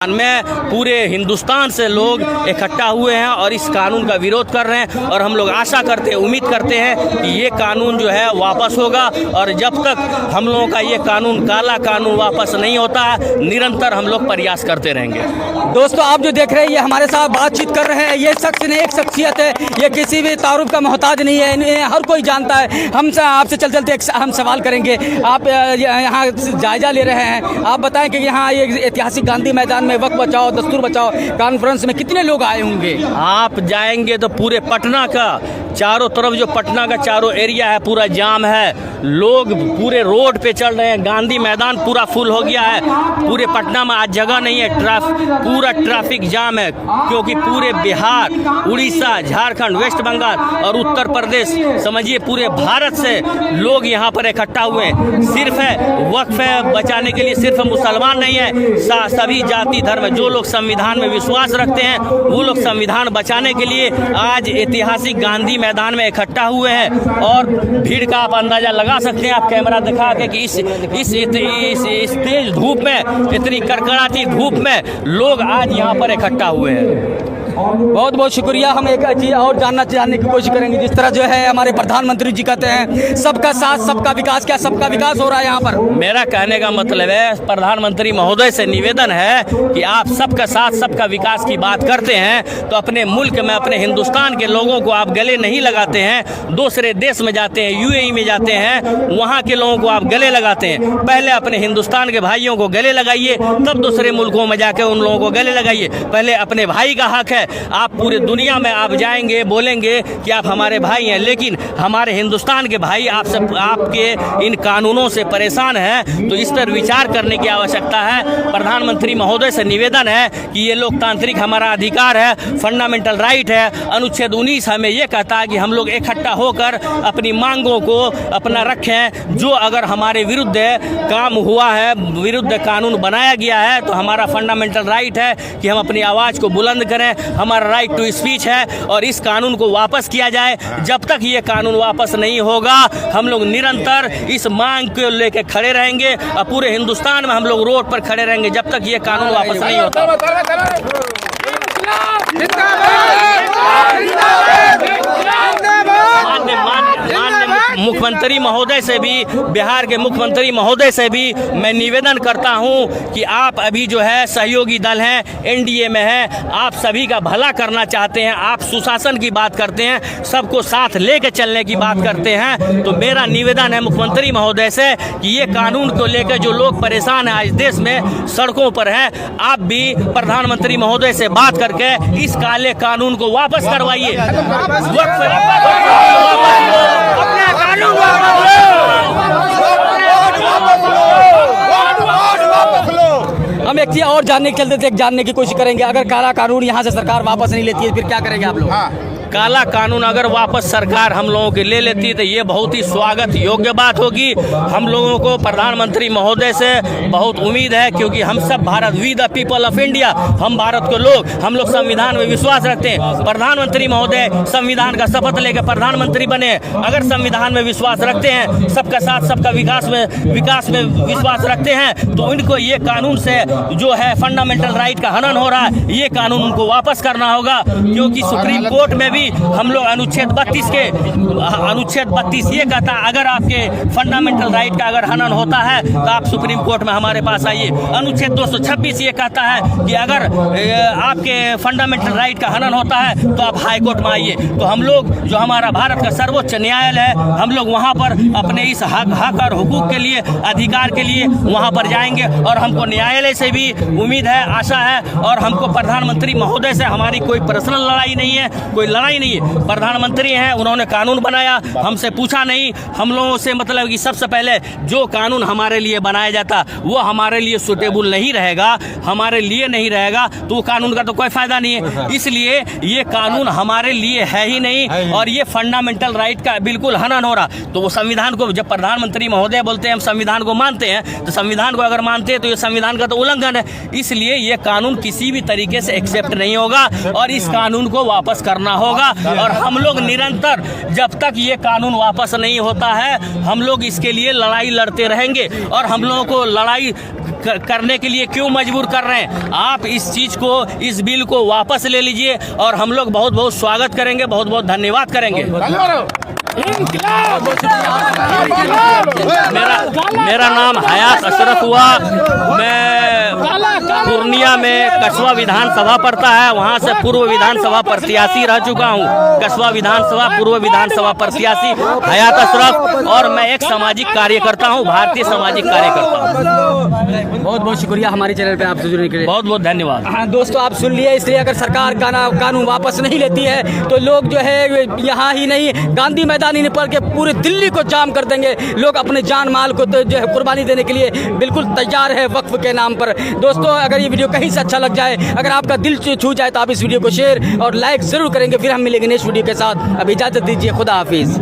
में पूरे हिंदुस्तान से लोग इकट्ठा हुए हैं और इस कानून का विरोध कर रहे हैं और हम लोग आशा करते हैं, उम्मीद करते हैं कि ये कानून जो है वापस होगा और जब तक हम लोगों का ये कानून, काला कानून वापस नहीं होता है, निरंतर हम लोग प्रयास करते रहेंगे। दोस्तों, आप जो देख रहे हैं ये हमारे साथ बातचीत कर रहे हैं। ये शख्स ने एक शख्सियत है, ये किसी भी तारुफ का मोहताज नहीं है, इन्हें हर कोई जानता है। हम आपसे चलते हम सवाल करेंगे। आप यहाँ जायजा ले रहे हैं, आप बताएं कि यहाँ ये ऐतिहासिक गांधी मैदान में वक्त बचाओ दस्तूर बचाओ कॉन्फ्रेंस में कितने लोग आए होंगे? आप जाएंगे तो पूरे पटना का चारों तरफ, जो पटना का चारों एरिया है पूरा जाम है, लोग पूरे रोड पे चल रहे हैं, गांधी मैदान पूरा फुल हो गया है। पूरे पटना में आज जगह नहीं है, पूरा ट्रैफिक जाम है, क्योंकि पूरे बिहार, उड़ीसा, झारखंड, वेस्ट बंगाल और उत्तर प्रदेश, समझिए पूरे भारत से लोग यहाँ पर इकट्ठा हुए हैं। सिर्फ है वक्फ बचाने के लिए, सिर्फ मुसलमान नहीं है, सभी जाति धर्म, जो लोग संविधान में विश्वास रखते हैं वो लोग संविधान बचाने के लिए आज ऐतिहासिक गांधी मैदान में इकट्ठा हुए हैं। और भीड़ का आप अंदाजा लगा सकते हैं, आप कैमरा दिखा के कि इस तेज धूप में, इतनी कड़कड़ाती धूप में लोग आज यहाँ पर इकट्ठा हुए हैं। बहुत बहुत शुक्रिया। हम एक चीज़ और जानने की कोशिश करेंगे। जिस तरह जो है हमारे प्रधानमंत्री जी कहते हैं सबका साथ सबका विकास, क्या सबका विकास हो रहा है यहाँ पर? मेरा कहने का मतलब है, प्रधानमंत्री महोदय से निवेदन है कि आप सबका साथ सबका विकास की बात करते हैं तो अपने मुल्क में, अपने हिंदुस्तान के लोगों को आप गले नहीं लगाते हैं। दूसरे देश में जाते हैं, यूएई में जाते हैं, वहाँ के लोगों को आप गले लगाते हैं। पहले अपने हिंदुस्तान के भाइयों को गले लगाइए, तब दूसरे मुल्कों में जाकर उन लोगों को गले लगाइए। पहले अपने भाई का हक है। आप पूरे दुनिया में आप जाएंगे, बोलेंगे कि आप हमारे भाई हैं, लेकिन हमारे हिंदुस्तान के भाई आपके इन कानूनों से परेशान हैं। तो इस पर विचार करने की आवश्यकता है। प्रधानमंत्री महोदय से निवेदन है कि ये लोकतांत्रिक हमारा अधिकार है, फंडामेंटल राइट है। अनुच्छेद 19 हमें ये कहता है कि हम लोग इकट्ठा होकर अपनी मांगों को अपना रखें। जो अगर हमारे विरुद्ध काम हुआ है, विरुद्ध कानून बनाया गया है, तो हमारा फंडामेंटल राइट है कि हम अपनी आवाज़ को बुलंद करें। हमारा राइट टू स्पीच है और इस कानून को वापस किया जाए। जब तक ये कानून वापस नहीं होगा, हम लोग निरंतर इस मांग को लेकर खड़े रहेंगे और पूरे हिंदुस्तान में हम लोग रोड पर खड़े रहेंगे जब तक ये कानून वापस नहीं होता। मुख्यमंत्री महोदय से भी, बिहार के मुख्यमंत्री महोदय से भी मैं निवेदन करता हूं कि आप अभी जो है सहयोगी दल हैं, एनडीए में हैं, आप सभी का भला करना चाहते हैं, आप सुशासन की बात करते हैं, सबको साथ लेकर चलने की बात करते हैं। तो मेरा निवेदन है मुख्यमंत्री महोदय से कि ये कानून को लेकर जो लोग परेशान हैं आज देश में, सड़कों पर हैं, आप भी प्रधानमंत्री महोदय से बात करके इस काले कानून को वापस करवाइए। हम एक चीज और जानने की कोशिश करेंगे। अगर काला कानून यहाँ से सरकार वापस नहीं लेती है फिर क्या करेंगे आप लोग? काला कानून अगर वापस सरकार हम लोगों के ले लेती है तो ये बहुत ही स्वागत योग्य बात होगी। हम लोगों को प्रधानमंत्री महोदय से बहुत उम्मीद है, क्योंकि हम सब Bharat, we the people of India, हम भारत के लोग, हम लोग संविधान में विश्वास रखते हैं। प्रधानमंत्री महोदय संविधान का शपथ लेकर प्रधानमंत्री बने। अगर संविधान में विश्वास रखते हैं, सबका साथ सबका विकास में विश्वास रखते हैं, तो इनको ये कानून से जो है फंडामेंटल राइट का हनन हो रहा है, ये कानून उनको वापस करना होगा। क्योंकि सुप्रीम कोर्ट में हम लोग अनुच्छेद 32 ये कहता है, अगर आपके फंडामेंटल राइट का अगर हनन होता है तो आप सुप्रीम कोर्ट में हमारे पास आइए। अनुच्छेद 226 ये कहता है कि अगर आपके फंडामेंटल राइट का हनन होता है तो आप हाई कोर्ट में आइए। तो हम लोग, जो हमारा भारत का सर्वोच्च न्यायालय है, हम लोग वहाँ पर अपने इस हक और हुकूक के लिए, अधिकार के लिए वहाँ पर जाएंगे। और हमको न्यायालय से भी उम्मीद है, आशा है, और हमको प्रधानमंत्री महोदय से हमारी कोई पर्सनल लड़ाई नहीं है, कोई लड़ाई नहीं है। प्रधानमंत्री हैं, उन्होंने कानून बनाया, हमसे पूछा नहीं। हम लोगों से मतलब कि सबसे पहले जो कानून हमारे लिए बनाया जाता वो हमारे लिए सुटेबल नहीं रहेगा, हमारे लिए नहीं रहेगा, तो वो कानून का तो कोई फायदा नहीं है। इसलिए ये कानून हमारे लिए है ही नहीं और ये फंडामेंटल राइट का बिल्कुल हनन हो रहा। तो वो संविधान को, जब प्रधानमंत्री महोदय बोलते हैं हम संविधान को मानते हैं, तो संविधान को अगर मानते हैं तो ये संविधान का तो उल्लंघन है। इसलिए ये कानून किसी भी तरीके से एक्सेप्ट नहीं होगा और इस कानून को वापस करना होगा। और हम लोग निरंतर, जब तक ये कानून वापस नहीं होता है, हम लोग इसके लिए लड़ाई लड़ते रहेंगे और हम लोगों को लड़ाई करने के लिए क्यों मजबूर कर रहे हैं? आप इस चीज़ को, इस बिल को वापस ले लीजिए और हम लोग बहुत बहुत स्वागत करेंगे, बहुत बहुत धन्यवाद करेंगे। मेरा नाम हयात अशरफ हुआ। मैं पूर्णिया में कस्बा विधानसभा पड़ता है, वहाँ से पूर्व विधानसभा प्रत्याशी रह चुका हूँ। कस्बा विधानसभा पूर्व विधानसभा प्रत्याशी हयात अशरफ, और मैं एक सामाजिक कार्यकर्ता हूँ, भारतीय सामाजिक कार्यकर्ता हूँ। बहुत बहुत शुक्रिया हमारे चैनल पे आपसे जुड़ने के लिए। बहुत बहुत धन्यवाद। हाँ दोस्तों, आप सुन लिए। इसलिए अगर सरकार कानून वापस नहीं लेती है तो लोग जो है यहाँ ही नहीं, गांधी मैदान ही निकल के पूरे दिल्ली को जाम कर देंगे। लोग अपने जान माल को तो जो है कुर्बानी देने के लिए बिल्कुल तैयार है वक्फ के नाम पर। दोस्तों, अगर ये वीडियो कहीं से अच्छा लग जाए, अगर आपका दिल छू जाए तो आप इस वीडियो को शेयर और लाइक जरूर करेंगे। फिर हम मिलेंगे नेक्स्ट वीडियो के साथ। अब इजाजत दीजिए, खुदा हाफिज।